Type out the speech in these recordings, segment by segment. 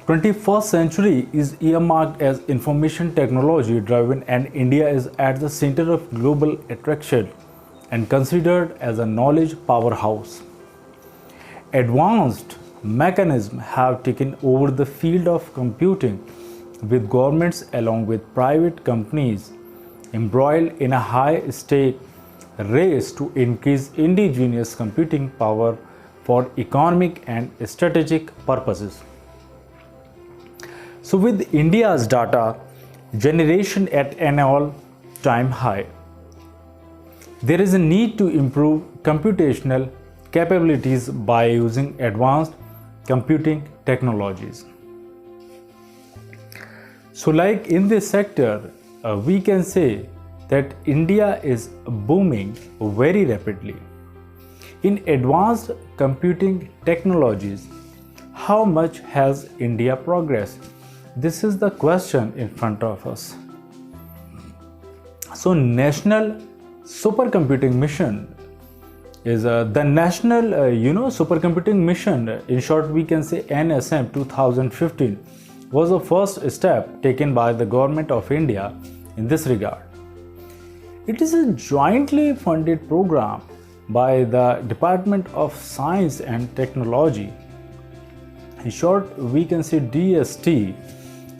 21st century is earmarked as information technology driven, and India is at the center of global attraction and considered as a knowledge powerhouse. Advanced mechanisms have taken over the field of computing, with governments along with private companies embroiled in a high-stake race to increase indigenous computing power for economic and strategic purposes. So, with India's data generation at an all-time high, there is a need to improve computational capabilities by using advanced computing technologies. So, like in this sector, we can say that India is booming very rapidly. In advanced computing technologies, how much has India progressed? This is the question in front of us. So, National Supercomputing Mission is the National Supercomputing Mission, in short we can say NSM 2015, was the first step taken by the Government of India in this regard. It is a jointly funded program by the Department of Science and Technology, in short we can say DST,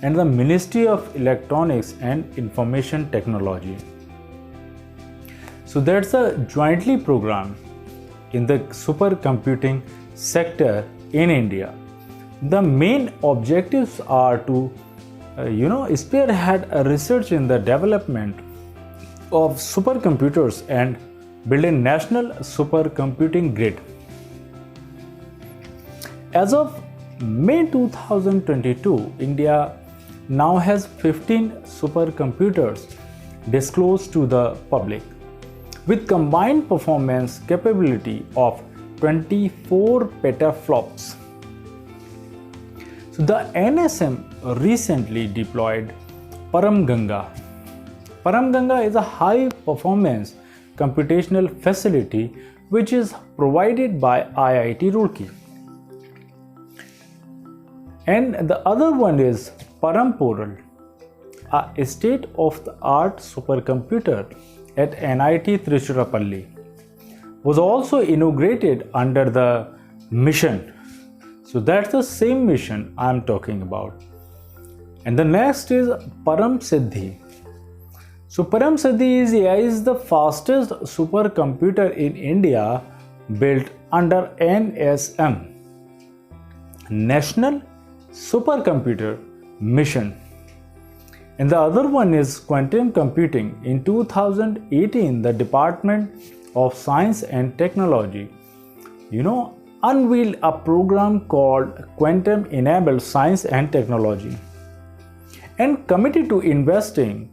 and the Ministry of Electronics and Information Technology. So that's a jointly program in the supercomputing sector in India. The main objectives are to spearhead a research in the development of supercomputers and build a national supercomputing grid. As of May 2022, India now has 15 supercomputers disclosed to the public, with combined performance capability of 24 petaflops. So the NSM recently deployed Param Ganga. Param Ganga is a high performance computational facility which is provided by IIT Roorkee. And the other one is Param Portal, a state-of-the-art supercomputer at NIT Tiruchirappalli, was also inaugurated under the mission. So that's the same mission I am talking about. And the next is Param Siddhi. So Param Siddhi is the fastest supercomputer in India built under NSM, National Supercomputer Mission. And the other one is quantum computing. In 2018, the Department of Science and Technology, unveiled a program called Quantum Enabled Science and Technology and committed to investing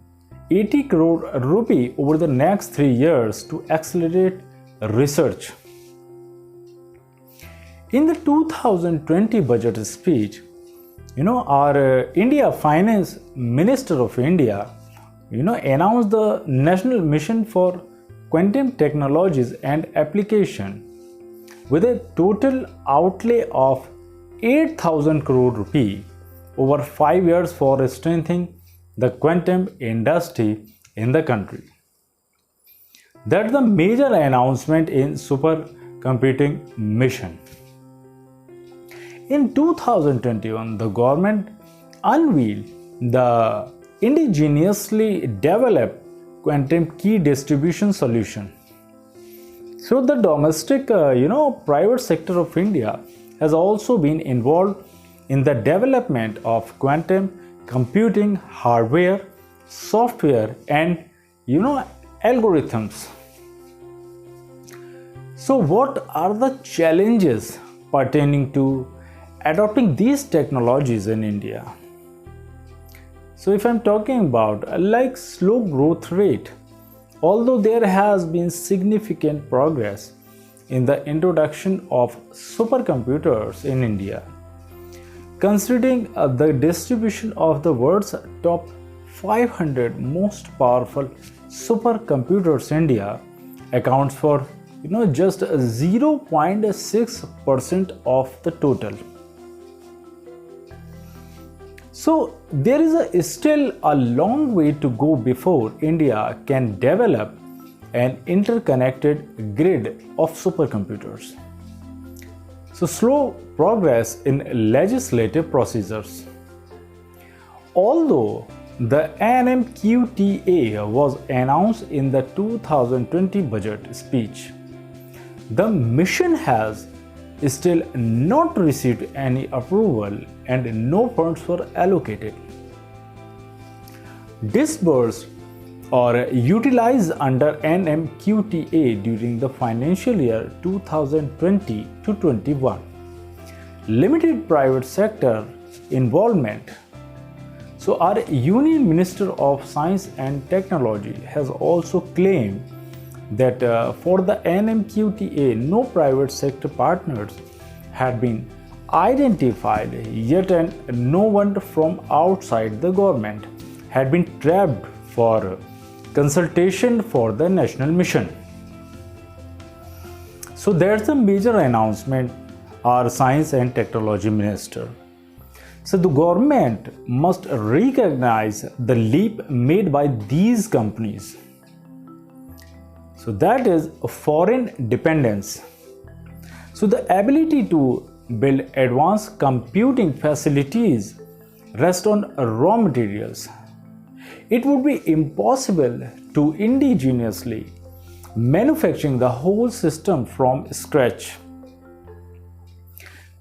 80 crore rupee over the next 3 years to accelerate research. In the 2020 budget speech, our India Finance Minister of India, announced the National Mission for Quantum Technologies and Application with a total outlay of 8,000 crore rupee over 5 years for strengthening the quantum industry in the country. That's the major announcement in supercomputing mission. In 2021, the government unveiled the indigenously developed quantum key distribution solution. So the domestic, private sector of India has also been involved in the development of quantum computing hardware, software, and algorithms. So what are the challenges pertaining to adopting these technologies in India? So if I'm talking about like slow growth rate, although there has been significant progress in the introduction of supercomputers in India, considering the distribution of the world's top 500 most powerful supercomputers, India accounts for just 0.6% of the total. So there is still a long way to go before India can develop an interconnected grid of supercomputers. So slow progress in legislative procedures. Although the NMQTA was announced in the 2020 budget speech, the mission has still not received any approval and no funds were allocated. Disbursed or utilized under NMQTA during the financial year 2020 to 21. Limited private sector involvement. So our Union Minister of Science and Technology has also claimed that for the NMQTA, no private sector partners had been identified yet, and no one from outside the government had been tapped for consultation for the national mission. So that's a major announcement, our Science and Technology Minister. So the government must recognize the leap made by these companies. So that is foreign dependence. So the ability to build advanced computing facilities rest on raw materials. It would be impossible to indigenously manufacturing the whole system from scratch.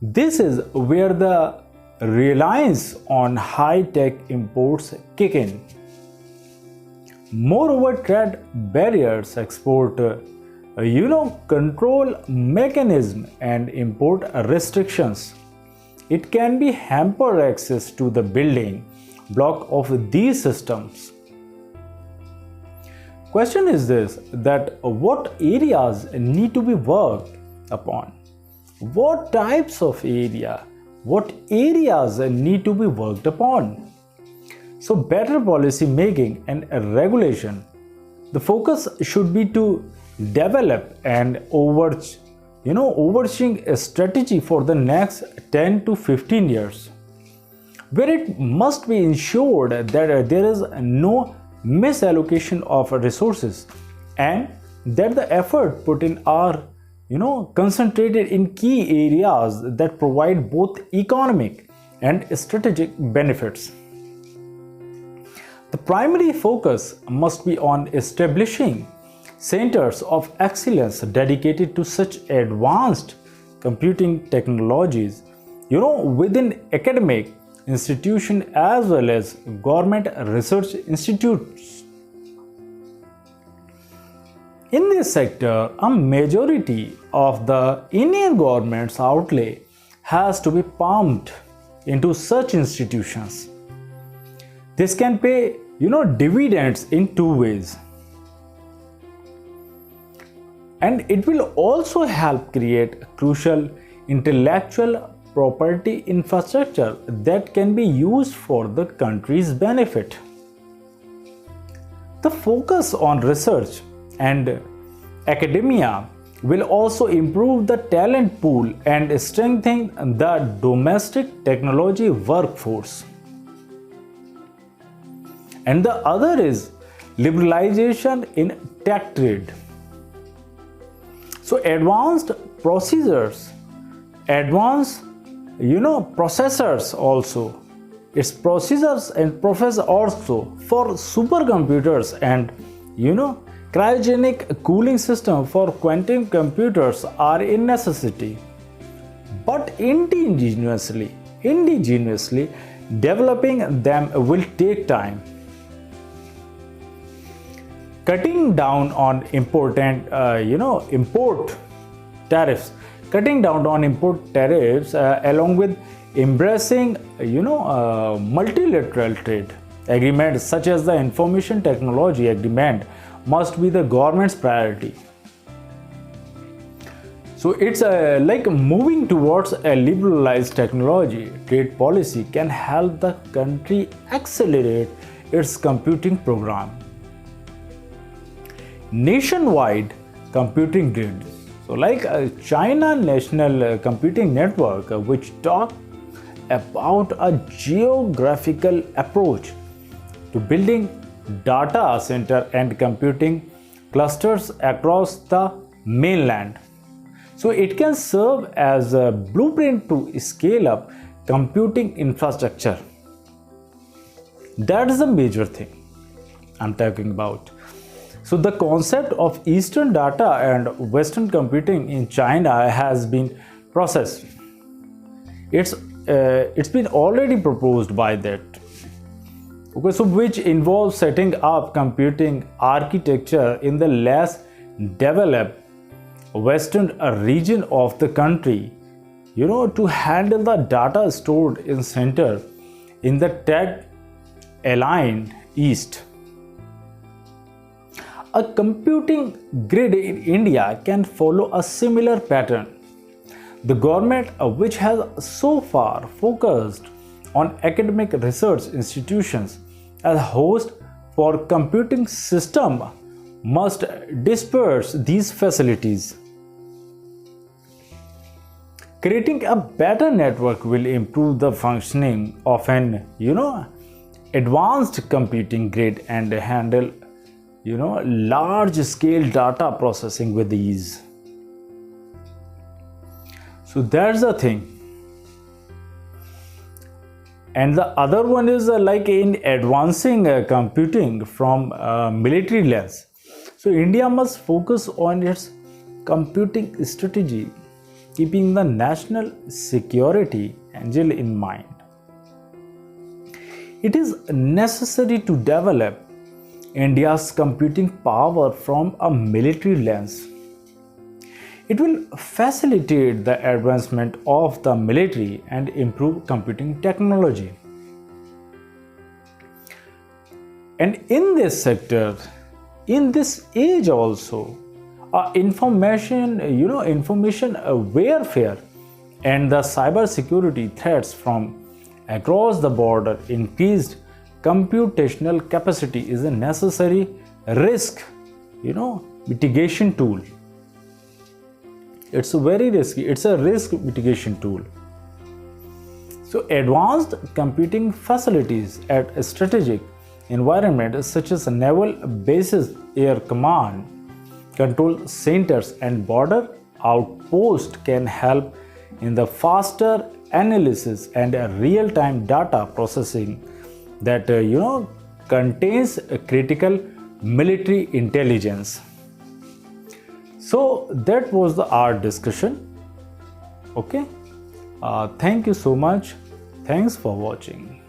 This is where the reliance on high-tech imports kick in. Moreover, trade barriers, export control mechanism and import restrictions. It can be hamper access to the building block of these systems. Question is this, that what areas need to be worked upon? What types of what areas need to be worked upon? So better policy making and regulation. The focus should be to develop an overseeing strategy for the next 10 to 15 years, where it must be ensured that there is no misallocation of resources and that the effort put in are concentrated in key areas that provide both economic and strategic benefits. The primary focus must be on establishing centers of excellence dedicated to such advanced computing technologies, within academic institutions as well as government research institutes. In this sector, a majority of the Indian government's outlay has to be pumped into such institutions. This can pay, dividends in two ways. And it will also help create crucial intellectual property infrastructure that can be used for the country's benefit. The focus on research and academia will also improve the talent pool and strengthen the domestic technology workforce. And the other is liberalization in tech trade. So advanced procedures, processors also. Its processors and processors also for supercomputers and cryogenic cooling system for quantum computers are a necessity. But indigenously developing them will take time. Cutting down on import tariffs. Cutting down on import tariffs along with embracing multilateral trade agreements such as the Information Technology Agreement must be the government's priority. So it's like moving towards a liberalized technology trade policy can help the country accelerate its computing program. Nationwide computing grid. So like China National Computing Network, which talk about a geographical approach to building data center and computing clusters across the mainland. So it can serve as a blueprint to scale up computing infrastructure. That is a major thing I'm talking about. So the concept of Eastern data and Western computing in China has been processed. It's been already proposed by that. Okay, so which involves setting up computing architecture in the less developed western region of the country, to handle the data stored in center in the tech aligned east. A computing grid in India can follow a similar pattern. The government, which has so far focused on academic research institutions as host for computing system, must disperse these facilities. Creating a better network will improve the functioning of an advanced computing grid and handle large scale data processing with ease. So that's the thing. And the other one is like in advancing computing from military lens. So India must focus on its computing strategy, keeping the national security angle in mind. It is necessary to develop India's computing power from a military lens. It will facilitate the advancement of the military and improve computing technology. And in this sector, in this age also, information warfare and the cyber security threats from across the border, increased computational capacity is a necessary risk mitigation tool. It's very risky. It's a risk mitigation tool. So advanced computing facilities at strategic environments such as naval bases, air command, control centers and border outposts can help in the faster analysis and real-time data processing that contains critical military intelligence. So that was our discussion. Okay, thank you so much. Thanks for watching.